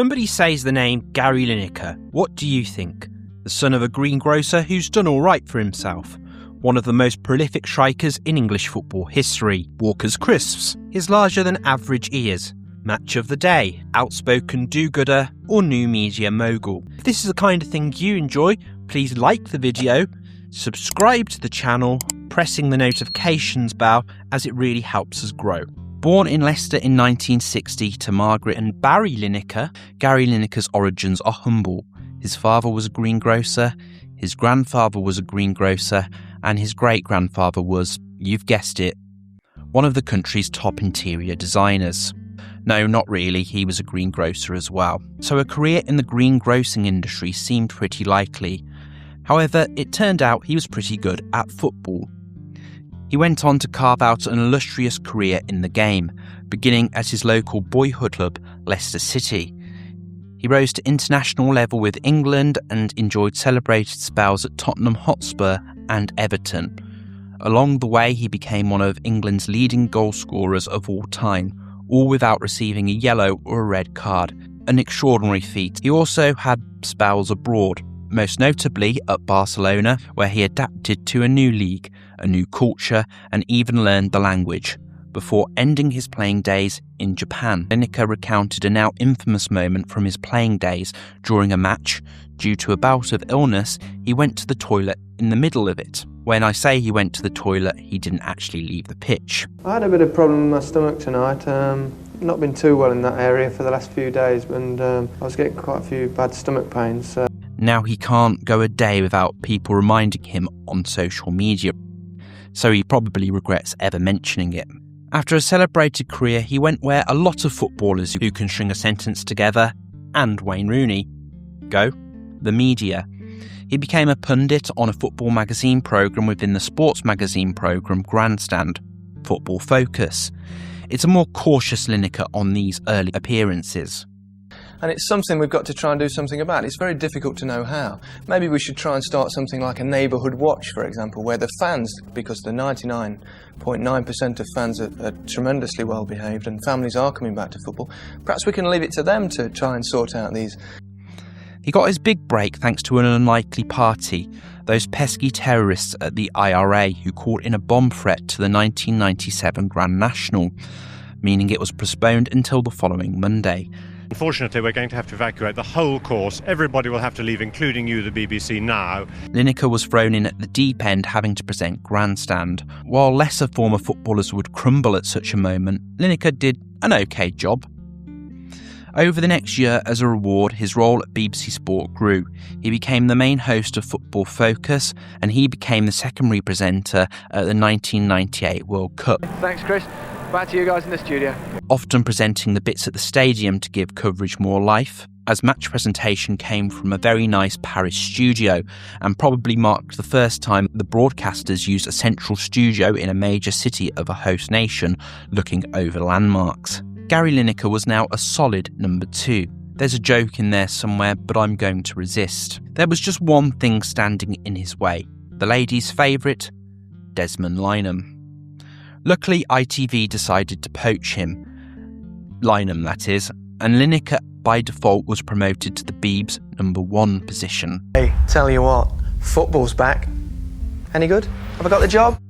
Somebody says the name Gary Lineker. What do you think? The son of a greengrocer who's done alright for himself. One of the most prolific strikers in English football history. Walker's Crisps. His larger than average ears. Match of the day. Outspoken do-gooder or new media mogul. If this is the kind of thing you enjoy, please like the video, subscribe to the channel, pressing the notifications bell as it really helps us grow. Born in Leicester in 1960 to Margaret and Barry Lineker, Gary Lineker's origins are humble. His father was a greengrocer, his grandfather was a greengrocer, and his great-grandfather was, you've guessed it, one of the country's top interior designers. No, not really, he was a greengrocer as well. So a career in the greengrocing industry seemed pretty likely. However, it turned out he was pretty good at football. He went on to carve out an illustrious career in the game, beginning at his local boyhood club, Leicester City. He rose to international level with England and enjoyed celebrated spells at Tottenham Hotspur and Everton. Along the way, he became one of England's leading goal scorers of all time, all without receiving a yellow or a red card, an extraordinary feat. He also had spells abroad, most notably at Barcelona, where he adapted to a new league, a new culture, and even learned the language, before ending his playing days in Japan. Lineker recounted a now infamous moment from his playing days. During a match, due to a bout of illness, he went to the toilet in the middle of it. When I say he went to the toilet, he didn't actually leave the pitch. I had a bit of problem with my stomach tonight. Not been too well in that area for the last few days, and I was getting quite a few bad stomach pains. Now he can't go a day without people reminding him on social media, so he probably regrets ever mentioning it. After a celebrated career, he went where a lot of footballers who can string a sentence together, and Wayne Rooney, go, the media. He became a pundit on a football magazine programme within the sports magazine programme Grandstand, Football Focus. It's a more cautious Lineker on these early appearances. And it's something we've got to try and do something about. It's very difficult to know how. Maybe we should try and start something like a neighbourhood watch, for example, where the fans, because the 99.9% of fans are tremendously well behaved and families are coming back to football, perhaps we can leave it to them to try and sort out these. He got his big break thanks to an unlikely party, those pesky terrorists at the IRA who called in a bomb threat to the 1997 Grand National, meaning it was postponed until the following Monday. Unfortunately, we're going to have to evacuate the whole course. Everybody will have to leave, including you, the BBC, now. Lineker was thrown in at the deep end, having to present Grandstand. While lesser former footballers would crumble at such a moment, Lineker did an okay job. Over the next year, as a reward, his role at BBC Sport grew. He became the main host of Football Focus, and he became the secondary presenter at the 1998 World Cup. Thanks, Chris. Back to you guys in the studio. Often presenting the bits at the stadium to give coverage more life, as match presentation came from a very nice Paris studio and probably marked the first time the broadcasters used a central studio in a major city of a host nation looking over landmarks. Gary Lineker was now a solid number 2. There's a joke in there somewhere, but I'm going to resist. There was just one thing standing in his way. The ladies' favourite, Desmond Lynam. Luckily, ITV decided to poach him. Lynam, that is, and Lineker by default was promoted to the Beebs' number 1 position. Hey, tell you what, football's back. Any good? Have I got the job?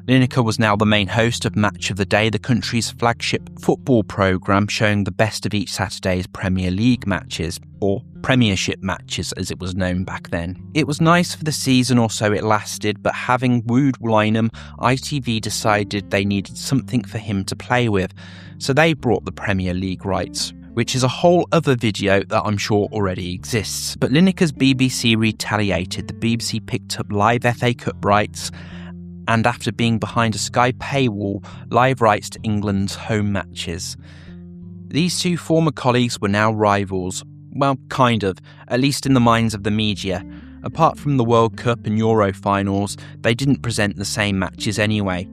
Lineker was now the main host of Match of the Day, the country's flagship football programme showing the best of each Saturday's Premier League matches, or Premiership matches as it was known back then. It was nice for the season or so it lasted, but having wooed Lynam, ITV decided they needed something for him to play with, so they brought the Premier League rights, which is a whole other video that I'm sure already exists. But Lineker's BBC retaliated. The BBC picked up live FA Cup rights, and after being behind a Sky paywall, live rights to England's home matches. These two former colleagues were now rivals. Well, kind of, at least in the minds of the media. Apart from the World Cup and Euro finals, they didn't present the same matches anyway.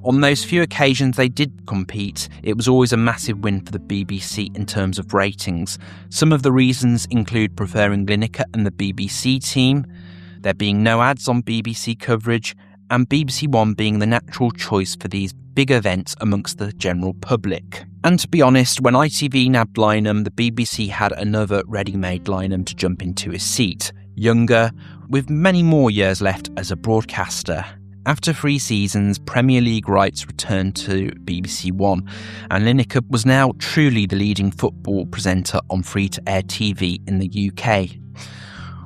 On those few occasions they did compete, it was always a massive win for the BBC in terms of ratings. Some of the reasons include preferring Lineker and the BBC team, there being no ads on BBC coverage, and BBC One being the natural choice for these big events amongst the general public. And to be honest, when ITV nabbed Lynam, the BBC had another ready-made Lynam to jump into his seat, younger, with many more years left as a broadcaster. After 3 seasons, Premier League rights returned to BBC One, and Lineker was now truly the leading football presenter on free-to-air TV in the UK.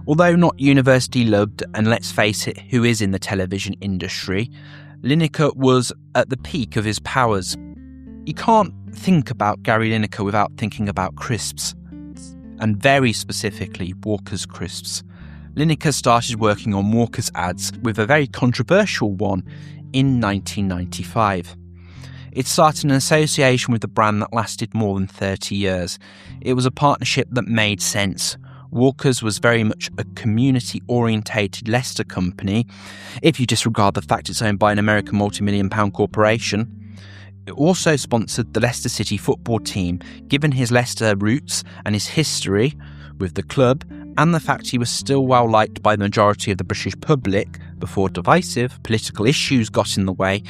Although not universally loved, and let's face it, who is in the television industry, Lineker was at the peak of his powers. You can't think about Gary Lineker without thinking about crisps, and very specifically Walker's crisps. Lineker started working on Walker's ads with a very controversial one in 1995. It started an association with the brand that lasted more than 30 years. It was a partnership that made sense. Walker's was very much a community-orientated Leicester company, if you disregard the fact it's owned by an American multi-million-pound corporation. It also sponsored the Leicester City football team, given his Leicester roots and his history with the club, and the fact he was still well liked by the majority of the British public before divisive political issues got in the way.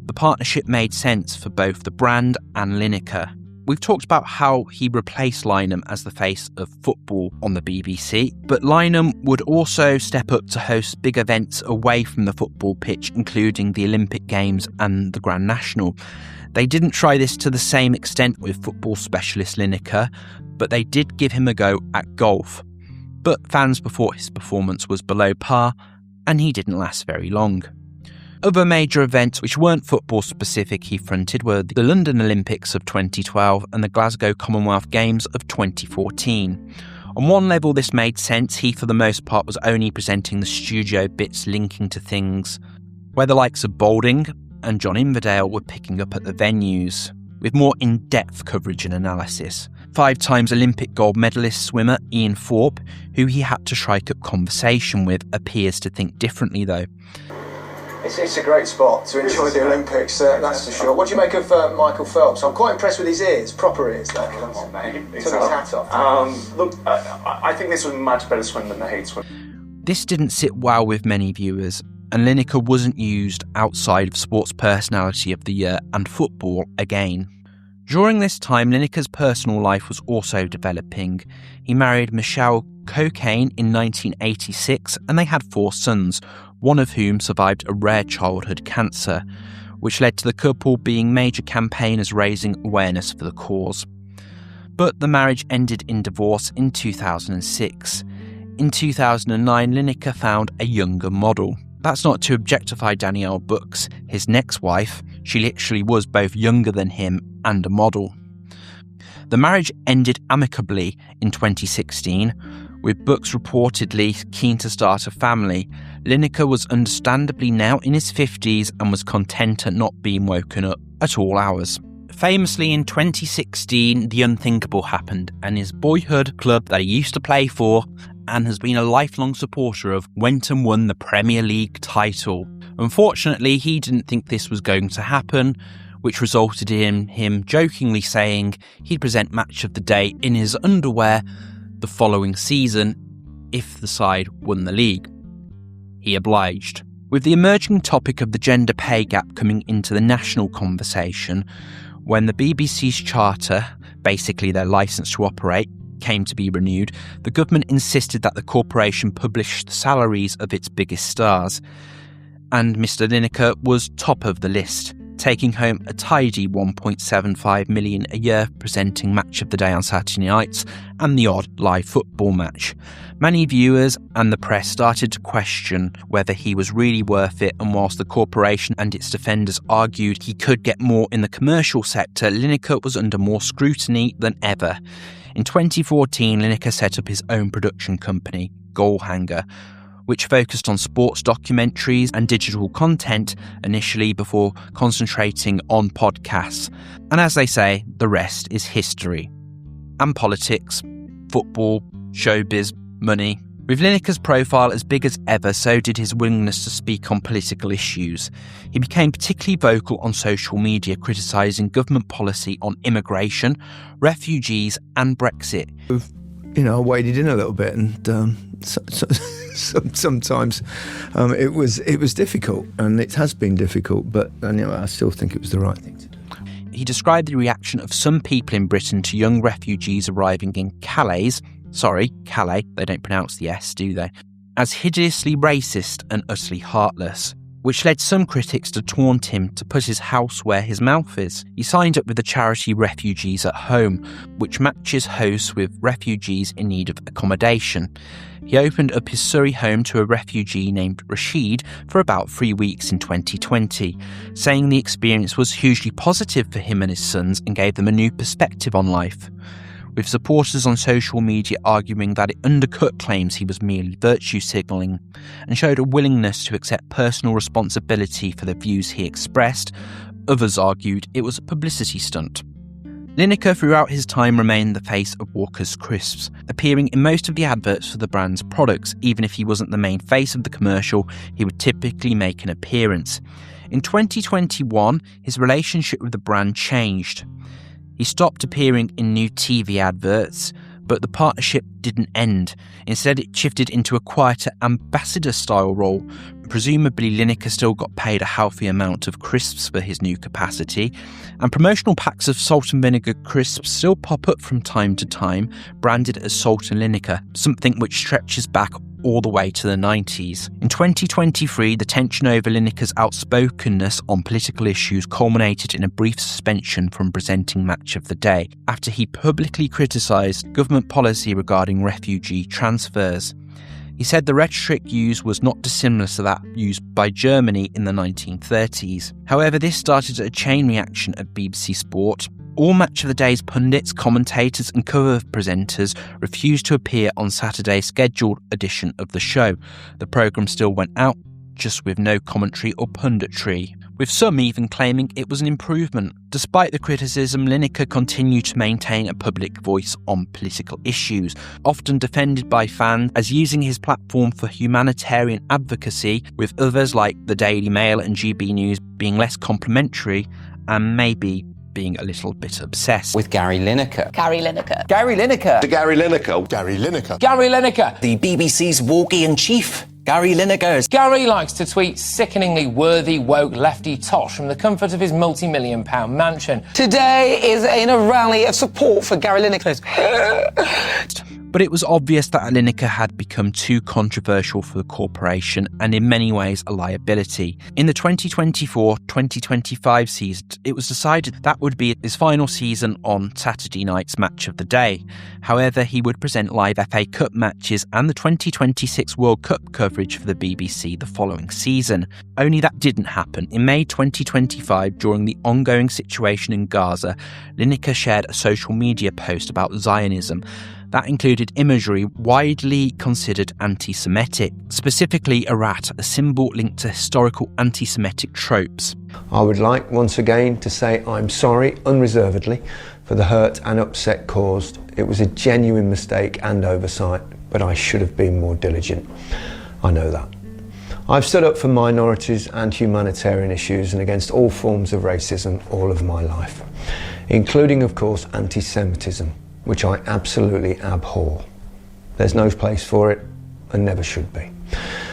The partnership made sense for both the brand and Lineker. We've talked about how he replaced Lynam as the face of football on the BBC, but Lynam would also step up to host big events away from the football pitch, including the Olympic Games and the Grand National. They didn't try this to the same extent with football specialist Lineker, but they did give him a go at golf. But fans thought his performance was below par, and he didn't last very long. Other major events which weren't football specific he fronted were the London Olympics of 2012 and the Glasgow Commonwealth Games of 2014. On one level this made sense, he for the most part was only presenting the studio bits linking to things where the likes of Boulding and John Inverdale were picking up at the venues, with more in-depth coverage and analysis. 5 times Olympic gold medalist swimmer Ian Thorpe, who he had to strike up conversation with, appears to think differently though. It's a great spot to enjoy the Olympics, that's for sure. What do you make of Michael Phelps? I'm quite impressed with his ears, proper ears. Though. Come on, mate. Took his hat off. Look, I think this was a much better swim than the heat swim. This didn't sit well with many viewers, and Lineker wasn't used outside of Sports Personality of the Year and football again. During this time, Lineker's personal life was also developing. He married Michelle Cocaine in 1986 and they had 4 sons, one of whom survived a rare childhood cancer, which led to the couple being major campaigners raising awareness for the cause. But the marriage ended in divorce in 2006. In 2009, Lineker found a younger model. That's not to objectify Danielle Brooks, his next wife. She literally was both younger than him and a model. The marriage ended amicably in 2016, with Brooks reportedly keen to start a family. Lineker was understandably now in his 50s and was content at not being woken up at all hours. Famously, in 2016, the unthinkable happened, and his boyhood club that he used to play for and has been a lifelong supporter of went and won the Premier League title. Unfortunately, he didn't think this was going to happen, which resulted in him jokingly saying he'd present Match of the Day in his underwear the following season if the side won the league. He obliged. With the emerging topic of the gender pay gap coming into the national conversation, when the BBC's charter, basically their licence to operate, came to be renewed, the government insisted that the corporation publish the salaries of its biggest stars, and Mr. Lineker was top of the list, taking home a tidy $1.75 million a year presenting Match of the Day on Saturday nights and the odd live football match. Many viewers and the press started to question whether he was really worth it, and whilst the corporation and its defenders argued he could get more in the commercial sector, Lineker was under more scrutiny than ever. In 2014, Lineker set up his own production company, Goalhanger, which focused on sports documentaries and digital content initially before concentrating on podcasts. And as they say, the rest is history. And politics, football, showbiz, money. With Lineker's profile as big as ever, so did his willingness to speak on political issues. He became particularly vocal on social media, criticising government policy on immigration, refugees and Brexit. I waded in a little bit and sometimes it was difficult, and it has been difficult, but I still think it was the right thing to do. He described the reaction of some people in Britain to young refugees arriving in Calais, they don't pronounce the S, do they, as hideously racist and utterly heartless, which led some critics to taunt him to put his house where his mouth is. He signed up with the charity Refugees at Home, which matches hosts with refugees in need of accommodation. He opened up his Surrey home to a refugee named Rashid for about 3 weeks in 2020, saying the experience was hugely positive for him and his sons and gave them a new perspective on life, with supporters on social media arguing that it undercut claims he was merely virtue signalling and showed a willingness to accept personal responsibility for the views he expressed. Others argued it was a publicity stunt. Lineker throughout his time remained the face of Walker's Crisps, appearing in most of the adverts for the brand's products. Even if he wasn't the main face of the commercial, he would typically make an appearance. In 2021, his relationship with the brand changed. He stopped appearing in new TV adverts, but the partnership didn't end. Instead, it shifted into a quieter ambassador-style role. Presumably, Lineker still got paid a healthy amount of crisps for his new capacity, and promotional packs of salt and vinegar crisps still pop up from time to time, branded as Salt and Lineker, something which stretches back all the way to the 90s. In 2023, the tension over Lineker's outspokenness on political issues culminated in a brief suspension from presenting Match of the Day, after he publicly criticised government policy regarding refugee transfers. He said the rhetoric used was not dissimilar to that used by Germany in the 1930s. However, this started a chain reaction at BBC Sport. All Match of the Day's pundits, commentators and cover presenters refused to appear on Saturday's scheduled edition of the show. The programme still went out, just with no commentary or punditry, with some even claiming it was an improvement. Despite the criticism, Lineker continued to maintain a public voice on political issues, often defended by fans as using his platform for humanitarian advocacy, with others like the Daily Mail and GB News being less complimentary and maybe being a little bit obsessed. With Gary Lineker. Gary Lineker. Gary Lineker. The Gary Lineker. Gary Lineker. Gary Lineker. The BBC's walkie-in-chief. Gary Lineker. Gary likes to tweet sickeningly worthy, woke, lefty tosh from the comfort of his multi-million-pound mansion. Today is in a rally of support for Gary Lineker. But it was obvious that Lineker had become too controversial for the corporation and in many ways a liability. In the 2024-2025 season, it was decided that would be his final season on Saturday night's Match of the Day. However, he would present live FA Cup matches and the 2026 World Cup coverage for the BBC the following season. Only that didn't happen. In May 2025, during the ongoing situation in Gaza, Lineker shared a social media post about Zionism. That included imagery widely considered anti-Semitic, specifically a rat, a symbol linked to historical anti-Semitic tropes. I would like once again to say I'm sorry unreservedly for the hurt and upset caused. It was a genuine mistake and oversight, but I should have been more diligent. I know that. I've stood up for minorities and humanitarian issues and against all forms of racism all of my life, including, of course, anti-Semitism, which I absolutely abhor. There's no place for it and never should be.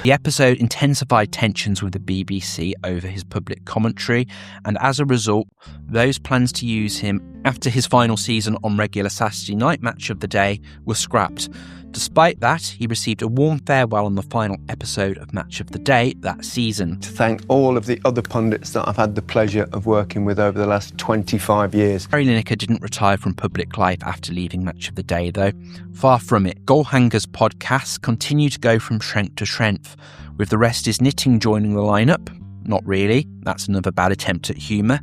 The episode intensified tensions with the BBC over his public commentary, and as a result, those plans to use him after his final season on regular Saturday night Match of the Day were scrapped. Despite that, he received a warm farewell on the final episode of Match of the Day that season. To thank all of the other pundits that I've had the pleasure of working with over the last 25 years. Gary Lineker didn't retire from public life after leaving Match of the Day, though. Far from it. Goalhanger's podcasts continue to go from strength to strength, with The Rest Is Knitting joining the lineup. Not really. That's another bad attempt at humour.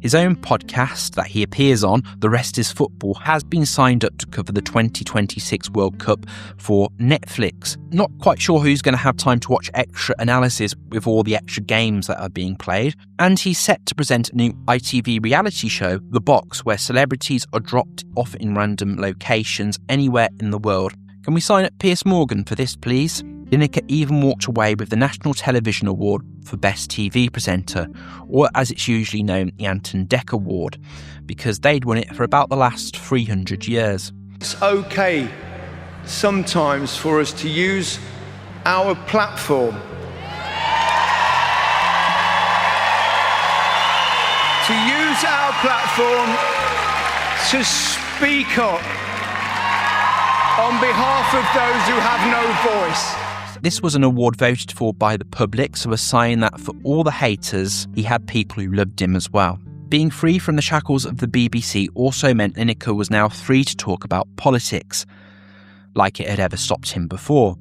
His own podcast that he appears on, The Rest Is Football, has been signed up to cover the 2026 World Cup for Netflix. Not quite sure who's going to have time to watch extra analysis with all the extra games that are being played. And he's set to present a new ITV reality show, The Box, where celebrities are dropped off in random locations anywhere in the world. Can we sign up Piers Morgan for this, please? Lineker even walked away with the National Television Award for Best TV Presenter, or as it's usually known, the Anton Deck Award, because they'd won it for about the last 300 years. It's okay sometimes for us to use our platform to use our platform to speak up on behalf of those who have no voice. This was an award voted for by the public, so a sign that for all the haters, he had people who loved him as well. Being free from the shackles of the BBC also meant Lineker was now free to talk about politics, like it had ever stopped him before.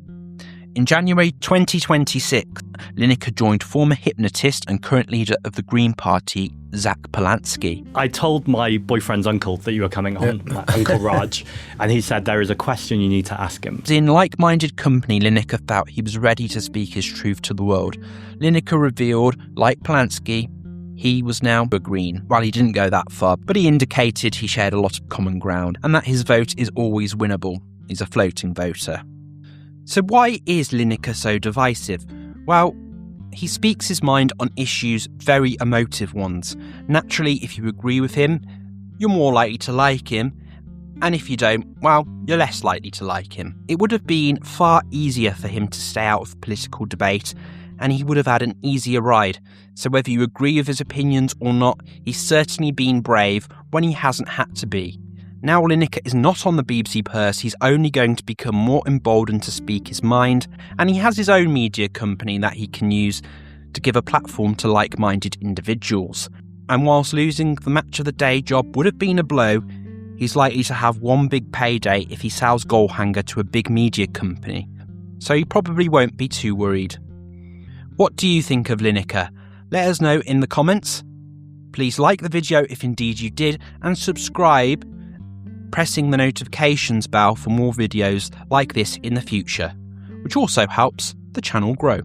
In January 2026, Lineker joined former hypnotist and current leader of the Green Party, Zach Polanski. I told my boyfriend's uncle that you were coming on, Uncle Raj, and he said there is a question you need to ask him. In like-minded company, Lineker felt he was ready to speak his truth to the world. Lineker revealed, like Polanski, he was now a Green. Well, he didn't go that far, but he indicated he shared a lot of common ground and that his vote is always winnable. He's a floating voter. So why is Lineker so divisive? Well, he speaks his mind on issues, very emotive ones. Naturally, if you agree with him, you're more likely to like him. And if you don't, well, you're less likely to like him. It would have been far easier for him to stay out of political debate, and he would have had an easier ride. So whether you agree with his opinions or not, he's certainly been brave when he hasn't had to be. Now Lineker is not on the BBC purse, he's only going to become more emboldened to speak his mind, and he has his own media company that he can use to give a platform to like-minded individuals. And whilst losing the match of the day job would have been a blow, he's likely to have one big payday if he sells Goalhanger to a big media company. So he probably won't be too worried. What do you think of Lineker? Let us know in the comments. Please like the video if indeed you did, and subscribe, pressing the notifications bell for more videos like this in the future, which also helps the channel grow.